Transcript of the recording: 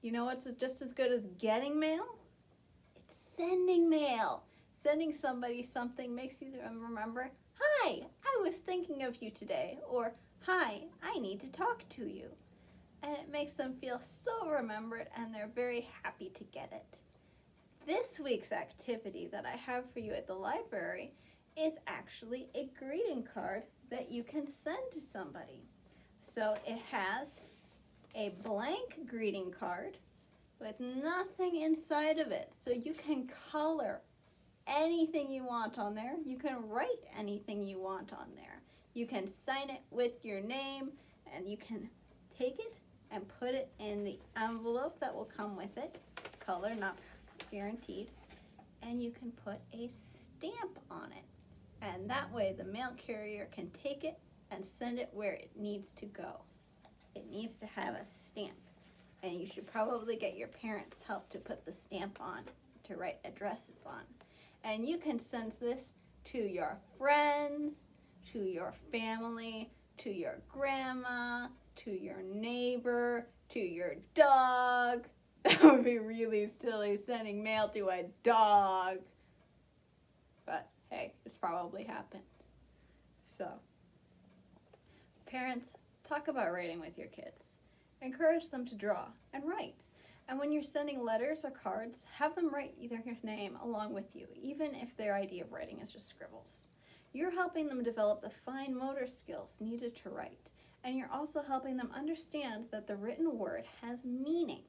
You know what's just as good as getting mail? It's sending mail. Sending somebody something makes you remember, hi, I was thinking of you today, or hi, I need to talk to you. And it makes them feel so remembered, and they're very happy to get it. This week's activity that I have for you at the library is actually a greeting card that you can send to somebody. So it has a blank greeting card with nothing inside of it. So you can color anything you want on there. You can write anything you want on there. You can sign it with your name, and you can take it and put it in the envelope that will come with it. Color not guaranteed. And you can put a stamp on it. And that way the mail carrier can take it and send it where it needs to go. It needs to have a stamp. And you should probably get your parents' help to put the stamp on, to write addresses on. And you can send this to your friends, to your family, to your grandma, to your neighbor, to your dog. That would be really silly, sending mail to a dog. But hey, it's probably happened. So, parents, talk about writing with your kids. Encourage them to draw and write. And when you're sending letters or cards, have them write either your name along with you, even if their idea of writing is just scribbles. You're helping them develop the fine motor skills needed to write, and you're also helping them understand that the written word has meaning.